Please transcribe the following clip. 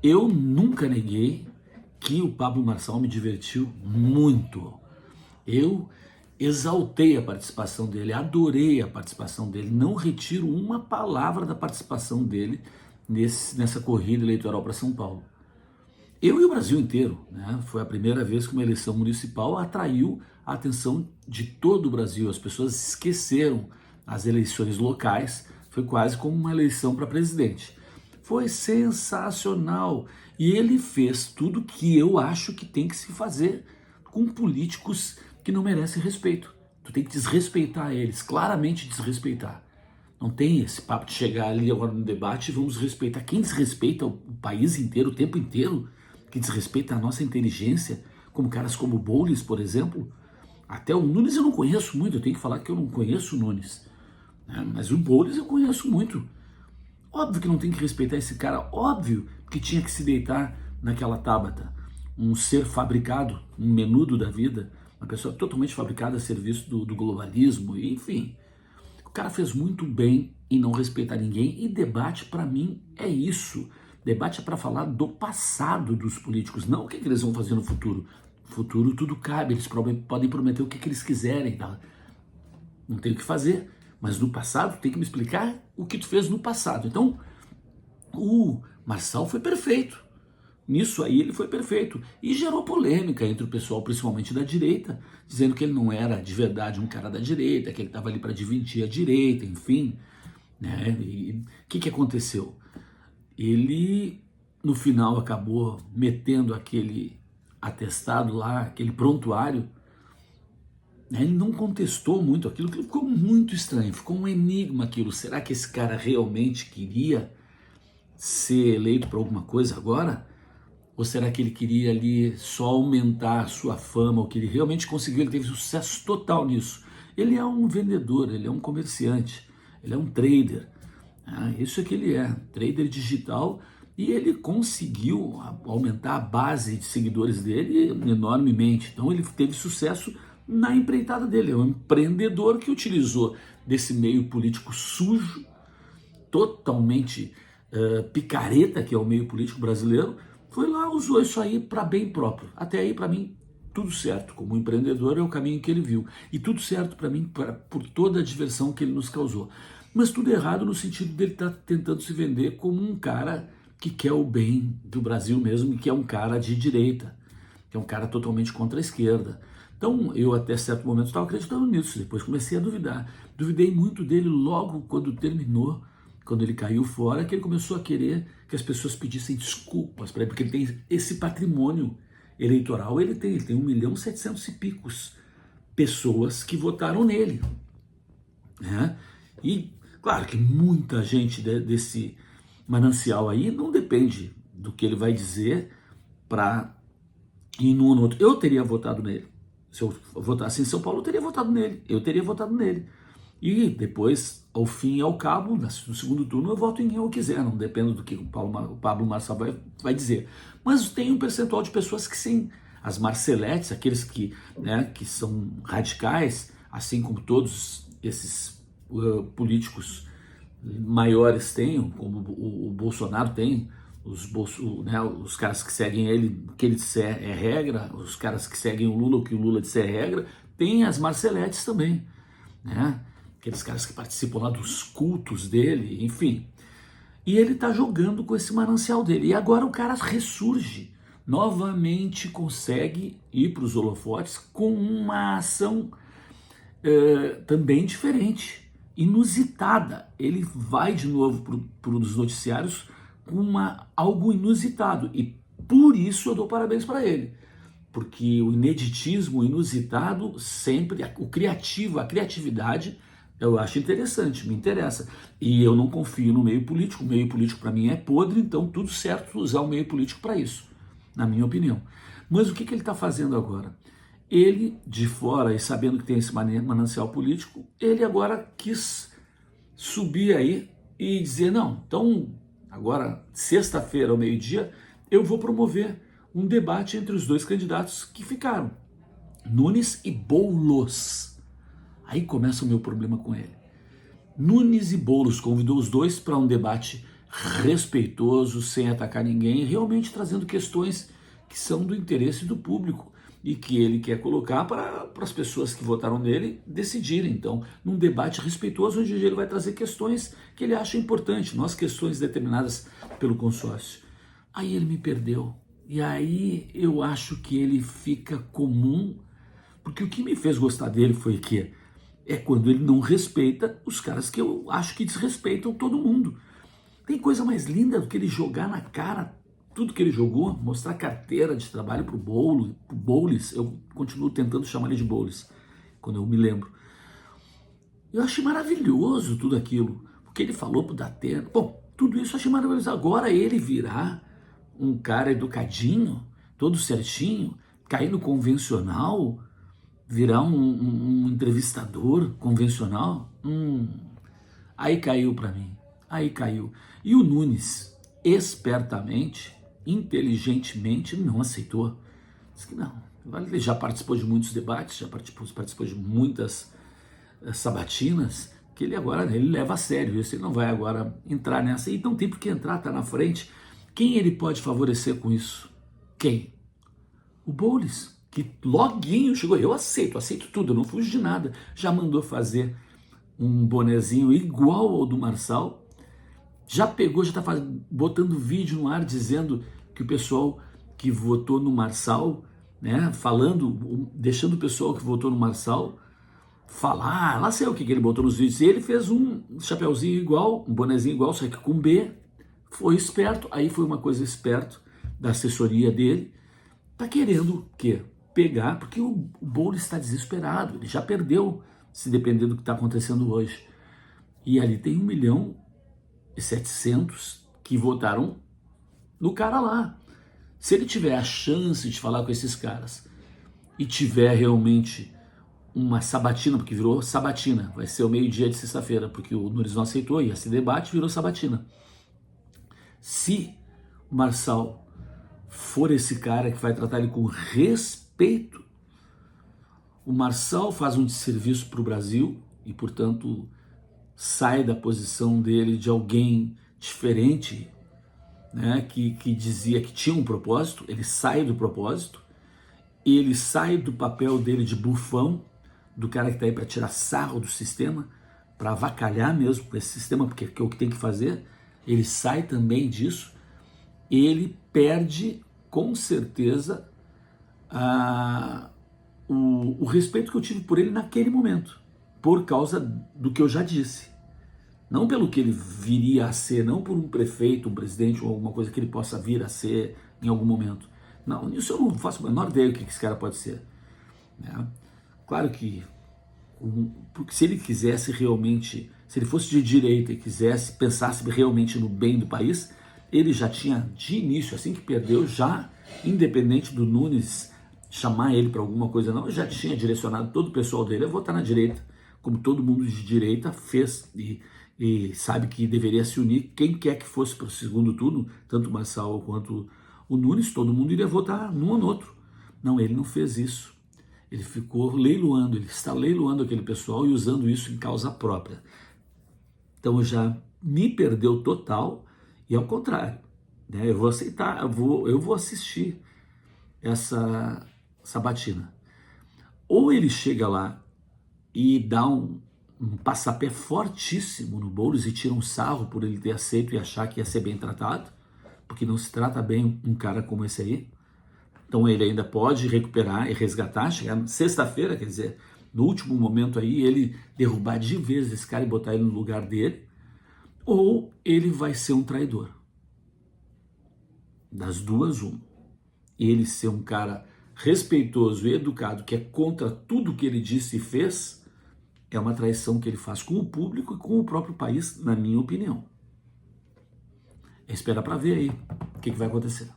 Eu nunca neguei que o Pablo Marçal me divertiu muito. Eu exaltei a participação dele, adorei a participação dele, não retiro uma palavra da participação dele nessa corrida eleitoral para São Paulo. Eu e o Brasil inteiro, né? Foi a primeira vez que uma eleição municipal atraiu a atenção de todo o Brasil. As pessoas esqueceram as eleições locais, foi quase como uma eleição para presidente. Foi sensacional e ele fez tudo que eu acho que tem que se fazer com políticos que não merecem respeito. Tu tem que desrespeitar eles, claramente desrespeitar. Não tem esse papo de chegar ali agora no debate e vamos respeitar. Quem desrespeita o país inteiro, o tempo inteiro, que desrespeita a nossa inteligência, como caras como o Boulos, por exemplo. Até o Nunes eu não conheço muito, eu tenho que falar que eu não conheço o Nunes, né? Mas o Boulos eu conheço muito. Óbvio que não tem que respeitar esse cara, óbvio que tinha que se deitar naquela Tabata. Um ser fabricado, um menudo da vida, uma pessoa totalmente fabricada a serviço do globalismo, enfim. O cara fez muito bem em não respeitar ninguém e debate para mim é isso. Debate é para falar do passado dos políticos, não o que eles vão fazer no futuro. No futuro tudo cabe, eles podem prometer o que eles quiserem, tá? Não tem o que fazer, mas no passado tem que me explicar o que tu fez no passado. Então, o Marçal foi perfeito. Nisso aí ele foi perfeito. E gerou polêmica entre o pessoal, principalmente da direita, dizendo que ele não era de verdade um cara da direita, que ele estava ali para dividir a direita, enfim. Né? E o que aconteceu? Ele, no final, acabou metendo aquele atestado lá, aquele prontuário. Né? Ele não contestou muito aquilo ficou muito estranho, ficou um enigma aquilo. Será que esse cara realmente queria ser eleito para alguma coisa agora? Ou será que ele queria ali só aumentar a sua fama, o que ele realmente conseguiu? Ele teve sucesso total nisso. Ele é um vendedor, ele é um comerciante, ele é um trader. Isso é que ele é, trader digital, e ele conseguiu aumentar a base de seguidores dele enormemente. Então ele teve sucesso na empreitada dele. É um empreendedor que utilizou desse meio político sujo, totalmente picareta, que é o meio político brasileiro, foi lá, usou isso aí para bem próprio. Até aí, para mim, tudo certo. Como empreendedor, é o caminho que ele viu. E tudo certo para mim, por toda a diversão que ele nos causou. Mas tudo errado no sentido dele estar tentando se vender como um cara que quer o bem do Brasil mesmo, e que é um cara de direita, que é um cara totalmente contra a esquerda. Então, eu até certo momento estava acreditando nisso, depois comecei a duvidar. Duvidei muito dele logo quando terminou, quando ele caiu fora, que ele começou a querer que as pessoas pedissem desculpas para ele, porque ele tem esse patrimônio eleitoral, ele tem 1.700.000 e picos pessoas que votaram nele, né? E claro que muita gente desse manancial aí não depende do que ele vai dizer para ir num ou no outro. Eu teria votado nele. Se eu votasse em São Paulo, eu teria votado nele. Eu teria votado nele. E depois, ao fim e ao cabo, no segundo turno, eu voto em quem eu quiser, não depende do que o Pablo Marçal vai dizer. Mas tem um percentual de pessoas que sim, as Marceletes, aqueles que, né, que são radicais, assim como todos esses políticos maiores têm, como o Bolsonaro tem, os caras que seguem ele, o que ele disser é regra, os caras que seguem o Lula, o que o Lula disser é regra, tem as Marceletes também, né? Aqueles caras que participam lá dos cultos dele, enfim. E ele tá jogando com esse manancial dele. E agora o cara ressurge, novamente consegue ir para os holofotes com uma ação também diferente, inusitada. Ele vai de novo para os noticiários com algo inusitado. E por isso eu dou parabéns para ele. Porque o ineditismo, o inusitado, sempre, o criativo, a criatividade, eu acho interessante, me interessa. E eu não confio no meio político. O meio político para mim é podre, então tudo certo usar o meio político para isso, na minha opinião. Mas o que ele está fazendo agora? Ele, de fora e sabendo que tem esse manancial político, ele agora quis subir aí e dizer, não, então agora, sexta-feira ao meio-dia, eu vou promover um debate entre os dois candidatos que ficaram, Nunes e Boulos. Aí começa o meu problema com ele. Nunes e Boulos convidou os dois para um debate respeitoso, sem atacar ninguém, realmente trazendo questões que são do interesse do público e que ele quer colocar para as pessoas que votaram nele decidirem. Então, num debate respeitoso, onde ele vai trazer questões que ele acha importantes, não as questões determinadas pelo consórcio. Aí ele me perdeu. E aí eu acho que ele fica comum, porque o que me fez gostar dele foi que é quando ele não respeita os caras que eu acho que desrespeitam todo mundo. Tem coisa mais linda do que ele jogar na cara tudo que ele jogou, mostrar carteira de trabalho pro Boulos, eu continuo tentando chamar ele de Boulos, quando eu me lembro. Eu achei maravilhoso tudo aquilo, porque ele falou pro Datena. Bom, tudo isso eu achei maravilhoso. Agora ele virar um cara educadinho, todo certinho, cair no convencional, virar um entrevistador convencional, aí caiu para mim, aí caiu. E o Nunes, espertamente, inteligentemente, não aceitou. Disse que não. Ele já participou de muitos debates, já participou de muitas sabatinas, que ele agora ele leva a sério isso, ele não vai agora entrar nessa, e não tem por que entrar, tá na frente. Quem ele pode favorecer com isso? Quem? O Boulos, que loguinho chegou, eu aceito tudo, eu não fujo de nada, já mandou fazer um bonezinho igual ao do Marçal, já pegou, já está botando vídeo no ar dizendo que o pessoal que votou no Marçal, né, falando, deixando o pessoal que votou no Marçal falar, lá sei o que ele botou nos vídeos, e ele fez um chapeuzinho igual, um bonezinho igual, só que com B, foi esperto, aí foi uma coisa esperto da assessoria dele, tá querendo o quê? Pegar, porque o Boulos está desesperado, ele já perdeu, se depender do que está acontecendo hoje, e ali tem 1.700.000 que votaram no cara lá. Se ele tiver a chance de falar com esses caras e tiver realmente uma sabatina, porque virou sabatina, vai ser o meio-dia de sexta-feira, porque o Nunes não aceitou, e esse debate virou sabatina. Se o Marçal for esse cara que vai tratar ele com respeito, o Marçal faz um desserviço para o Brasil e, portanto, sai da posição dele de alguém diferente, né, que dizia que tinha um propósito, ele sai do propósito, ele sai do papel dele de bufão, do cara que está aí para tirar sarro do sistema, para avacalhar mesmo com esse sistema, porque é o que tem que fazer, ele sai também disso, ele perde com certeza o respeito que eu tive por ele naquele momento, por causa do que eu já disse. Não pelo que ele viria a ser, não por um prefeito, um presidente ou alguma coisa que ele possa vir a ser em algum momento. Não, isso eu não faço a menor ideia do que esse cara pode ser, né? Claro que porque se ele quisesse realmente, se ele fosse de direita e quisesse, pensasse realmente no bem do país, ele já tinha de início, assim que perdeu, já, independente do Nunes chamar ele para alguma coisa não, já tinha direcionado todo o pessoal dele a votar na direita, como todo mundo de direita fez e sabe que deveria se unir, quem quer que fosse para o segundo turno, tanto o Marçal quanto o Nunes, todo mundo iria votar num ou no outro. Não, ele não fez isso. Ele ficou leiloando, ele está leiloando aquele pessoal e usando isso em causa própria. Então já me perdeu total e ao contrário, né? Eu vou aceitar, eu vou assistir essa sabatina. Ou ele chega lá e dá um passapé fortíssimo no Boulos e tira um sarro por ele ter aceito e achar que ia ser bem tratado, porque não se trata bem um cara como esse aí. Então ele ainda pode recuperar e resgatar, chegar sexta-feira, quer dizer, no último momento aí, ele derrubar de vez esse cara e botar ele no lugar dele, ou ele vai ser um traidor. Das duas, uma. Ele ser um cara respeitoso e educado, que é contra tudo que ele disse e fez, é uma traição que ele faz com o público e com o próprio país, na minha opinião. É esperar para ver aí o que vai acontecer.